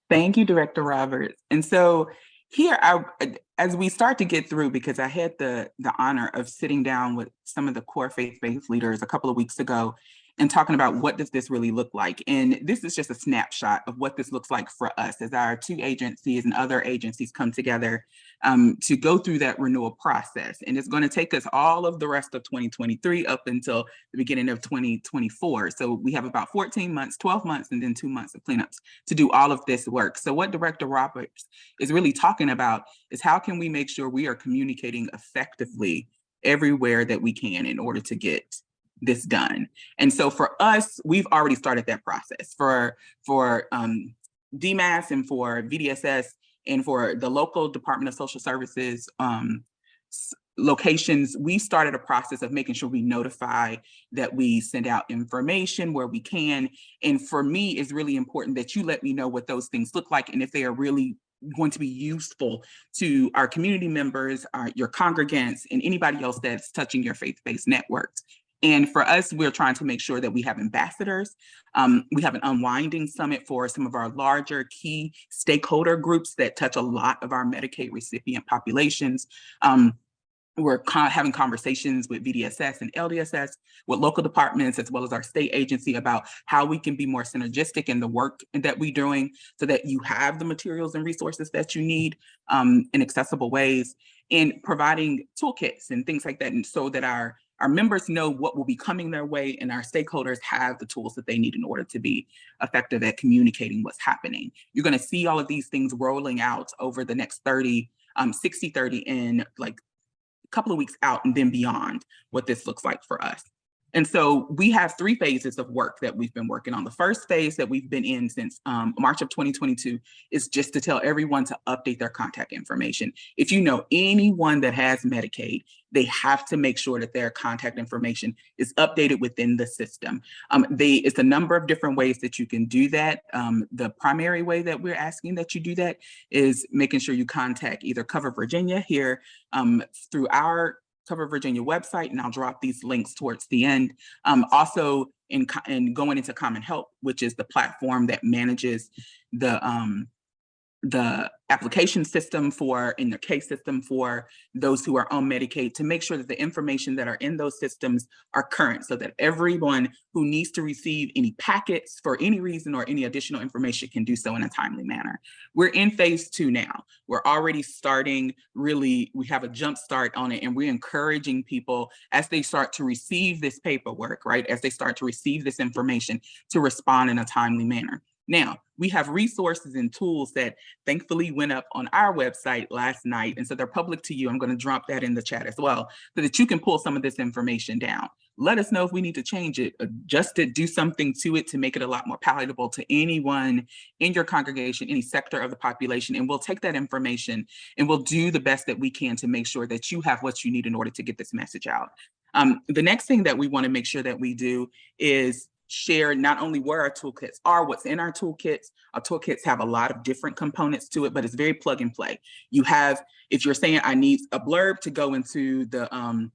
Thank you, Director Roberts. And so here, as we start to get through, because I had the honor of sitting down with some of the core faith-based leaders a couple of weeks ago and talking about what does this really look like. And this is just a snapshot of what this looks like for us as our 2 agencies and other agencies come together to go through that renewal process. And it's going to take us all of the rest of 2023 up until the beginning of 2024. So we have about 14 months, 12 months, and then 2 months of cleanups to do all of this work. So what Director Roberts is really talking about is how can we make sure we are communicating effectively everywhere that we can in order to get this done. And so for us, we've already started that process for DMAS and for VDSS and for the local Department of Social Services locations. We started a process of making sure we notify, that we send out information where we can. And for me, it's really important that you let me know what those things look like and if they are really going to be useful to our community members, your congregants, and anybody else that's touching your faith-based networks. And for us, we're trying to make sure that we have ambassadors. We have an Unwinding Summit for some of our larger key stakeholder groups that touch a lot of our Medicaid recipient populations. We're having conversations with VDSS and LDSS, with local departments, as well as our state agency about how we can be more synergistic in the work that we're doing so that you have the materials and resources that you need in accessible ways, and providing toolkits and things like that, and so that our members know what will be coming their way and our stakeholders have the tools that they need in order to be effective at communicating what's happening. You're going to see all of these things rolling out over the next 60-30 in like couple of weeks out and then beyond, what this looks like for us. And so we have 3 phases of work that we've been working on. The first phase that we've been in since March of 2022 is just to tell everyone to update their contact information. If you know anyone that has Medicaid, they have to make sure that their contact information is updated within the system. It's a number of different ways that you can do that. The primary way that we're asking that you do that is making sure you contact either Cover Virginia here through our Cover Virginia website, and I'll drop these links towards the end. Also, in going into Common Help, which is the platform that manages the application system in the case system for those who are on Medicaid, to make sure that the information that are in those systems are current, so that everyone who needs to receive any packets for any reason or any additional information can do so in a timely manner. We're in phase 2 now. We're already starting, we have a jump start on it, and we're encouraging people as they start to receive this paperwork, right? As they start to receive this information, to respond in a timely manner. Now, we have resources and tools that thankfully went up on our website last night, and so they're public to you. I'm going to drop that in the chat as well, so that you can pull some of this information down. let us know if we need to change it, adjust it, do something to it to make it a lot more palatable to anyone in your congregation, any sector of the population. And we'll take that information and we'll do the best that we can to make sure that you have what you need in order to get this message out. The next thing that we want to make sure that we do is share not only where our toolkits are, what's in our toolkits. Our toolkits have a lot of different components to it, but it's very plug and play. You have, if you're saying I need a blurb to go into the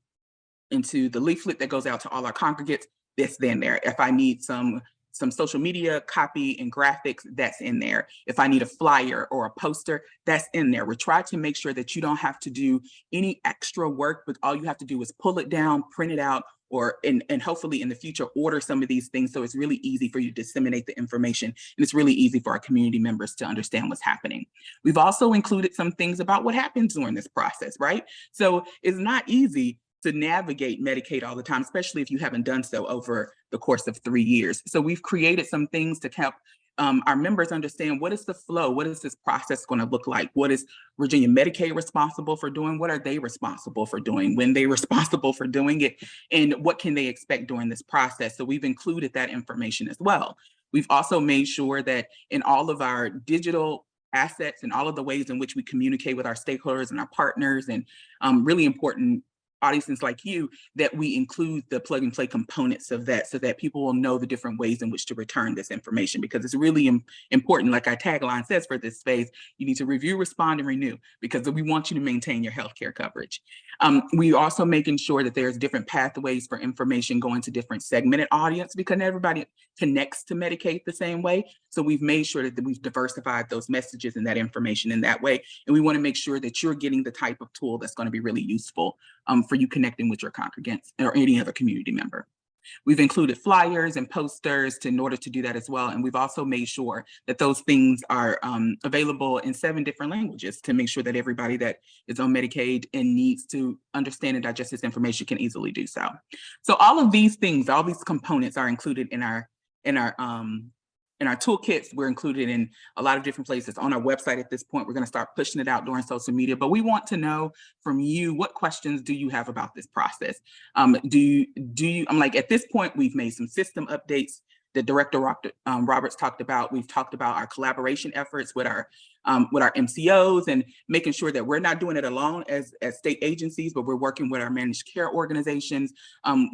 leaflet that goes out to all our congregates, that's in there. If I need some social media copy and graphics, that's in there. If I need a flyer or a poster, that's in there. We're trying to make sure that you don't have to do any extra work, but all you have to do is pull it down, print it out, or and hopefully in the future order some of these things, so it's really easy for you to disseminate the information, and it's really easy for our community members to understand what's happening. We've also included some things about what happens during this process, right? So it's not easy to navigate Medicaid all the time, especially if you haven't done so over the course of 3 years. So we've created some things to help our members understand, what is the flow? What is this process going to look like? What is Virginia Medicaid responsible for doing? What are they responsible for doing? When they responsible for doing it? And what can they expect during this process? So we've included that information as well. We've also made sure that in all of our digital assets and all of the ways in which we communicate with our stakeholders and our partners and really important audiences like you, that we include the plug and play components of that so that people will know the different ways in which to return this information, because it's really important. Like our tagline says for this space, you need to review, respond, and renew, because we want you to maintain your healthcare coverage. We also making sure that there's different pathways for information going to different segmented audience, because everybody connects to Medicaid the same way. So we've made sure that we've diversified those messages and that information in that way. And we want to make sure that you're getting the type of tool that's going to be really useful for you connecting with your congregants or any other community member. We've included flyers and posters in order to do that as well. And we've also made sure that those things are available in 7 different languages to make sure that everybody that is on Medicaid and needs to understand and digest this information can easily do so. So all of these things, all these components are included in our toolkits. We're included in a lot of different places on our website. At this point, we're going to start pushing it out during social media, but we want to know from you, what questions do you have about this process? I'm like, at this point, we've made some system updates that Director Roberts talked about. We've talked about our collaboration efforts with our MCOs and making sure that we're not doing it alone as state agencies, but we're working with our managed care organizations.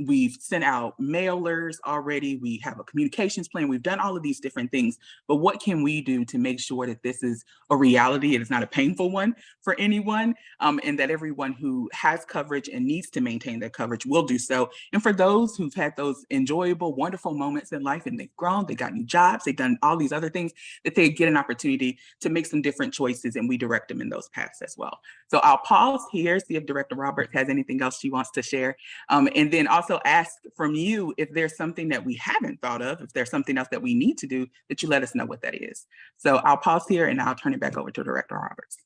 We've sent out mailers already. We have a communications plan. We've done all of these different things, but what can we do to make sure that this is a reality? It is not a painful one for anyone, and that everyone who has coverage and needs to maintain their coverage will do so. And for those who've had those enjoyable, wonderful moments in life and they've grown, they got new jobs, they've done all these other things, that they get an opportunity to make some different choices, and we direct them in those paths as well. So I'll pause here, see if Director Roberts has anything else she wants to share, and then also ask from you if there's something that we haven't thought of, if there's something else that we need to do, that you let us know what that is. So I'll pause here and I'll turn it back over to Director Roberts.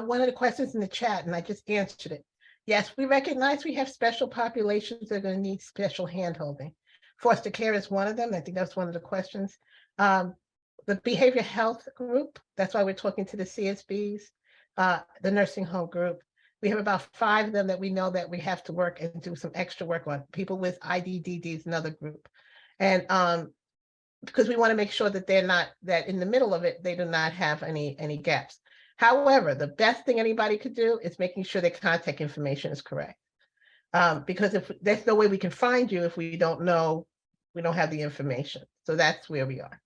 One of the questions in the chat, and I just answered it. Yes, we recognize we have special populations that are going to need special handholding. Foster care is one of them. I think that's one of the questions. The behavioral health group, that's why we're talking to the CSBs, the nursing home group. We have about 5 of them that we know that we have to work and do some extra work on. People with IDDD, another group. And because we want to make sure that they're not, that in the middle of it, they do not have any gaps. However, the best thing anybody could do is making sure their contact information is correct. Because if there's no way we can find you if we don't know, we don't have the information. So that's where we are.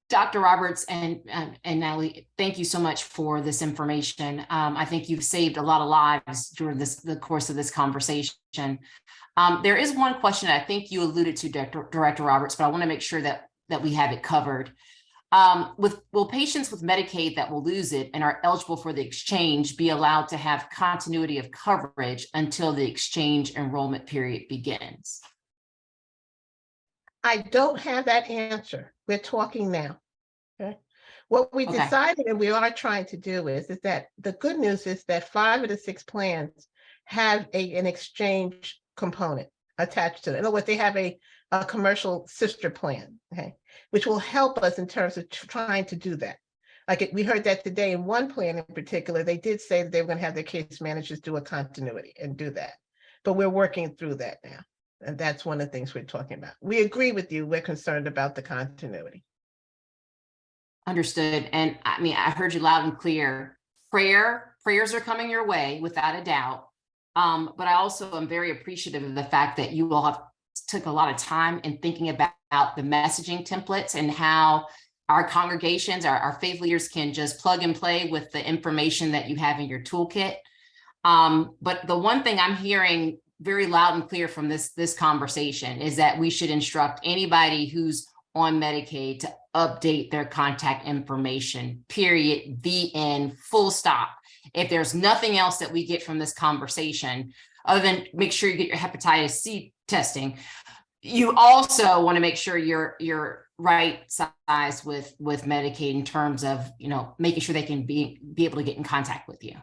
Dr. Roberts and Natalie, thank you so much for this information. I think you've saved a lot of lives during the course of this conversation. There is one question I think you alluded to, Director Roberts, but I want to make sure that we have it covered. Will patients with Medicaid that will lose it and are eligible for the exchange be allowed to have continuity of coverage until the exchange enrollment period begins? I don't have that answer. We're talking now. Okay. What we decided and we are trying to do is that the good news is that 5 of the 6 plans have an exchange component attached to it. In other words, they have a commercial sister plan, okay, which will help us in terms of trying to do that. Like we heard that today in one plan in particular, they did say that they were going to have their case managers do a continuity and do that. but we're working through that now. And that's one of the things we're talking about. We agree with you. We're concerned about the continuity. Understood. And I mean, I heard you loud and clear. Prayers are coming your way without a doubt. But I also am very appreciative of the fact that you all have took a lot of time in thinking about the messaging templates and how our congregations, our faith leaders can just plug and play with the information that you have in your toolkit. But the one thing I'm hearing very loud and clear from this conversation is that we should instruct anybody who's on Medicaid to update their contact information, period, the end, full stop. If there's nothing else that we get from this conversation, other than make sure you get your hepatitis C testing, you also want to make sure you're right size with Medicaid in terms of, making sure they can be able to get in contact with you.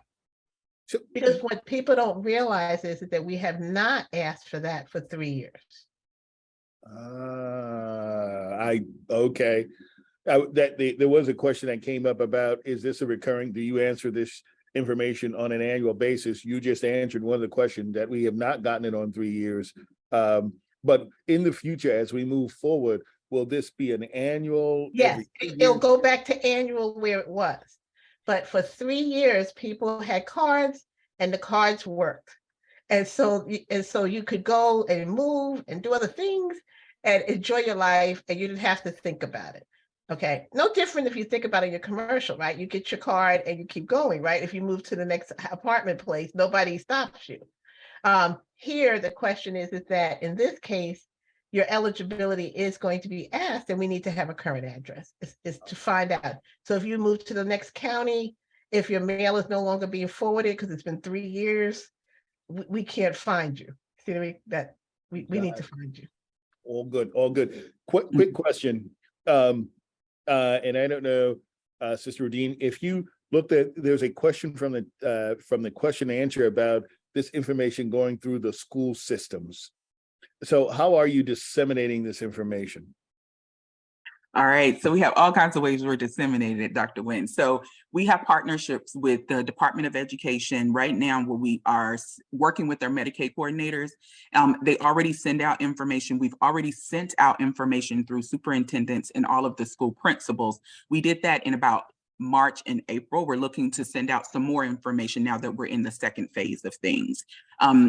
Because what people don't realize is that we have not asked for that for 3 years. Okay. There was a question that came up about, is this a recurring, do you answer this information on an annual basis? You just answered one of the questions that we have not gotten it on 3 years. But in the future, as we move forward, will this be an annual? Yes, it'll go back to annual where it was. But for 3 years, people had cards and the cards worked. And so you could go and move and do other things and enjoy your life, and you didn't have to think about it. Okay, no different if you think about it in your commercial, right? You get your card and you keep going, right? If you move to the next apartment place, nobody stops you. Here, the question is that in this case, your eligibility is going to be asked, and we need to have a current address is to find out. So if you move to the next county, if your mail is no longer being forwarded because it's been 3 years, we can't find you. See, we need to find you. All good, all good. Quick question. And I don't know, Sister Radine, if you looked at, there's a question from the question and answer about this information going through the school systems. So how are you disseminating this information? All right, so we have all kinds of ways we're disseminating it, Dr. Wynn. So we have partnerships with the Department of Education right now where we are working with their Medicaid coordinators. They already send out information. We've already sent out information through superintendents and all of the school principals. We did that in about March and April. We're looking to send out some more information now that we're in the second phase of things.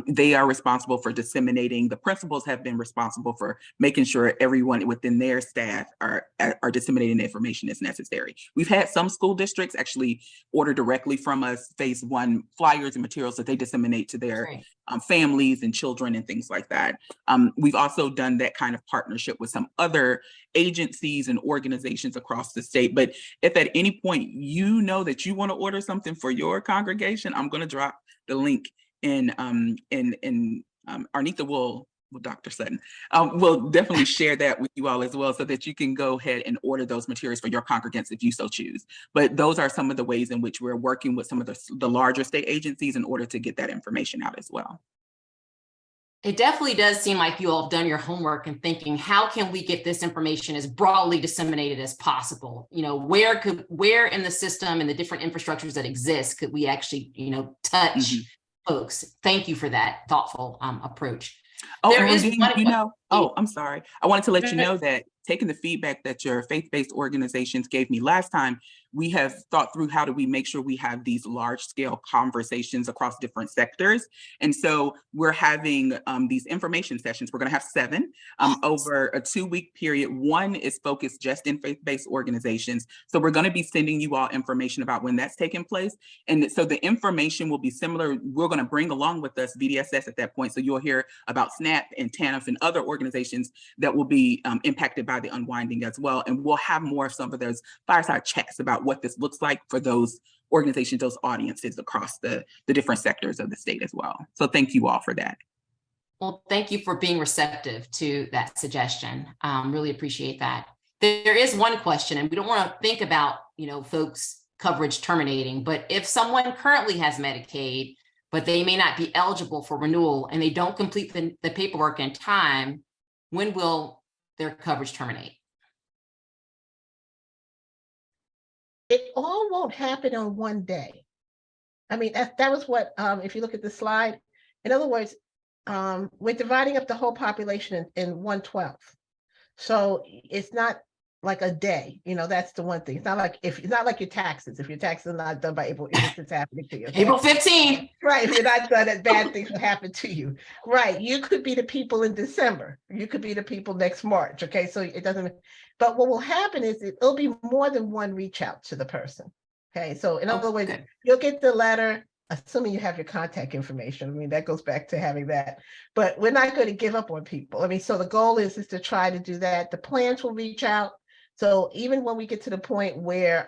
They are responsible for disseminating. The principals have been responsible for making sure everyone within their staff are disseminating the information as necessary. We've had some school districts actually order directly from us phase 1 flyers and materials that they disseminate to their families and children and things like that. We've also done that kind of partnership with some other agencies and organizations across the state. But if at any point you know that you want to order something for your congregation, I'm going to drop the link in Arnitha will Dr. Sutton will definitely share that with you all as well, so that you can go ahead and order those materials for your congregants if you so choose. But those are some of the ways in which we're working with some of the larger state agencies in order to get that information out as well. It definitely does seem like you all have done your homework and thinking, how can we get this information as broadly disseminated as possible? Where in the system and the different infrastructures that exist could we actually, touch folks? Thank you for that thoughtful approach. Oh, there is Radine, I'm sorry. I wanted to let you know that taking the feedback that your faith-based organizations gave me last time, we have thought through how do we make sure we have these large-scale conversations across different sectors. And so we're having these information sessions. We're going to have 7 over a 2-week period. 1 is focused just in faith-based organizations. So we're going to be sending you all information about when that's taking place. And so the information will be similar. We're going to bring along with us VDSS at that point. So you'll hear about SNAP and TANF and other organizations that will be impacted by the unwinding as well. And we'll have more of some of those fireside chats about what this looks like for those organizations, those audiences across the different sectors of the state as well. So thank you all for that. Well, thank you for being receptive to that suggestion. Really appreciate that. There is one question, and we don't want to think about, folks' coverage terminating, but if someone currently has Medicaid, but they may not be eligible for renewal and they don't complete the paperwork in time, when will their coverage terminate? It all won't happen on one day. I mean, that was what, if you look at the slide, in other words, we're dividing up the whole population in 1/12. So it's not like a day, that's the one thing. It's not like your taxes. If your taxes are not done by April, it's happening to you. Okay? April 15th. Right, if you're not done, that bad things will happen to you. Right, you could be the people in December. You could be the people next March. Okay, so it doesn't. But what will happen is it'll be more than one reach out to the person. Okay, so in other words, Okay. you'll get the letter, assuming you have your contact information. I mean, that goes back to having that. But we're not going to give up on people. I mean, so the goal is to try to do that. The plans will reach out. So even when we get to the point where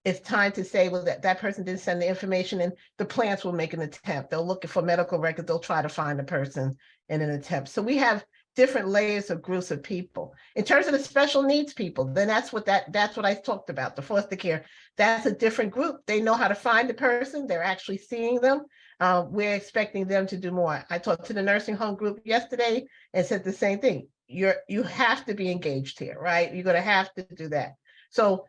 it's time to say, well, that person didn't send the information, and the plants will make an attempt. They'll look for medical records. They'll try to find the person in an attempt. So we have different layers of groups of people. In terms of the special needs people, then that's what I talked about, the foster care. That's a different group. They know how to find the person. They're actually seeing them. We're expecting them to do more. I talked to the nursing home group yesterday and said the same thing. You have to be engaged here, right? You're going to have to do that. So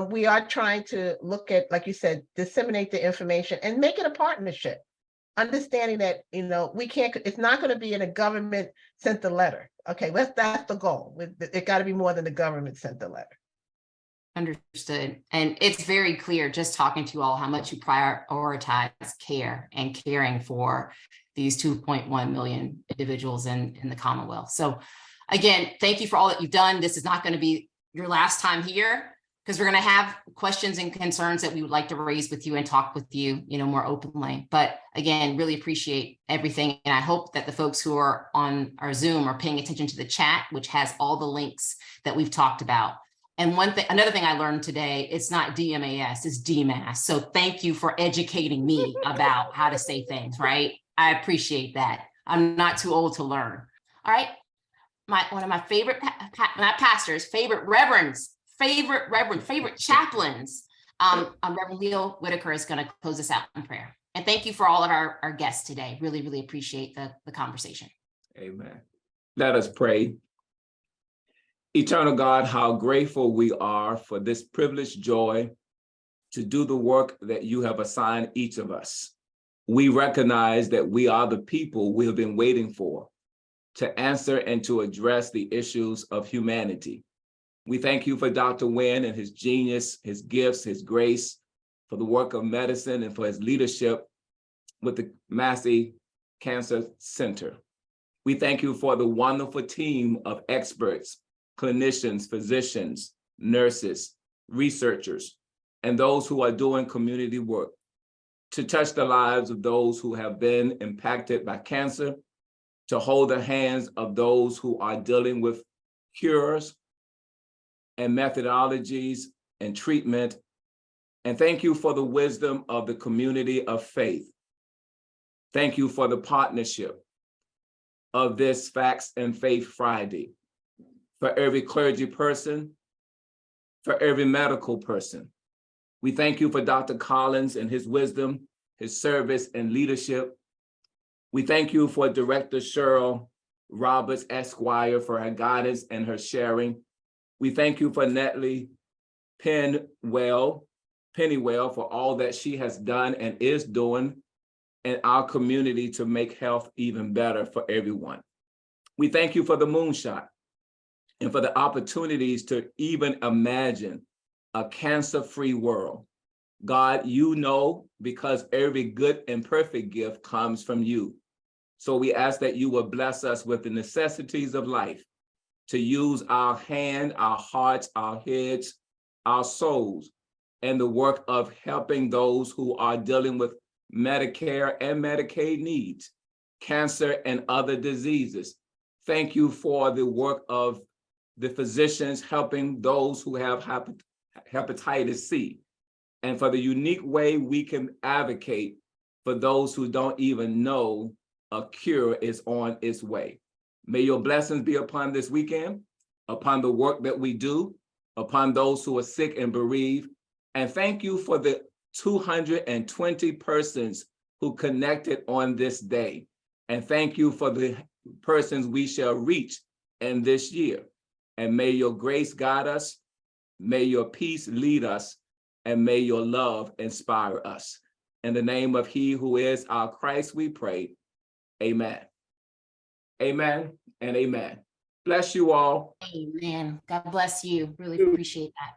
we are trying to look at, like you said, disseminate the information and make it a partnership. Understanding that, we can't, it's not going to be in a government sent the letter. Okay, that's the goal. It got to be more than the government sent the letter. Understood. And it's very clear just talking to you all how much you prioritize care and caring for these 2.1 million individuals in the Commonwealth. So again, thank you for all that you've done. This is not going to be your last time here, because we're going to have questions and concerns that we would like to raise with you and talk with you, more openly. But again, really appreciate everything. And I hope that the folks who are on our Zoom are paying attention to the chat, which has all the links that we've talked about. And another thing I learned today, it's not DMAS, it's DMAS. So thank you for educating me about how to say things, right? I appreciate that. I'm not too old to learn. All right. One of my favorite, not pastors, favorite reverends, favorite chaplains, Reverend Leo Whitaker is going to close us out in prayer. And thank you for all of our guests today. Really, really appreciate the conversation. Amen. Let us pray. Eternal God, how grateful we are for this privileged joy to do the work that you have assigned each of us. We recognize that we are the people we have been waiting for to answer and to address the issues of humanity. We thank you for Dr. Wynn and his genius, his gifts, his grace, for the work of medicine and for his leadership with the Massey Cancer Center. We thank you for the wonderful team of experts, clinicians, physicians, nurses, researchers, and those who are doing community work to touch the lives of those who have been impacted by cancer, to hold the hands of those who are dealing with cures and methodologies and treatment. And thank you for the wisdom of the community of faith. Thank you for the partnership of this Facts and Faith Friday, for every clergy person, for every medical person. We thank you for Dr. Collins and his wisdom, his service and leadership. We thank you for Director Cheryl Roberts, Esquire, for her guidance and her sharing. We thank you for Natalie Pennywell for all that she has done and is doing in our community to make health even better for everyone. We thank you for the moonshot and for the opportunities to even imagine a cancer-free world. God, you know, because every good and perfect gift comes from you. So we ask that you will bless us with the necessities of life to use our hand, our hearts, our heads, our souls, and the work of helping those who are dealing with Medicare and Medicaid needs, cancer and other diseases. Thank you for the work of the physicians helping those who have hepatitis C, and for the unique way we can advocate for those who don't even know a cure is on its way. May your blessings be upon this weekend, upon the work that we do, upon those who are sick and bereaved. And thank you for the 220 persons who connected on this day. And thank you for the persons we shall reach in this year. And may your grace guide us, may your peace lead us, and may your love inspire us. In the name of he who is our Christ, we pray. Amen. Amen and amen. Bless you all. Amen. God bless you. Really appreciate that.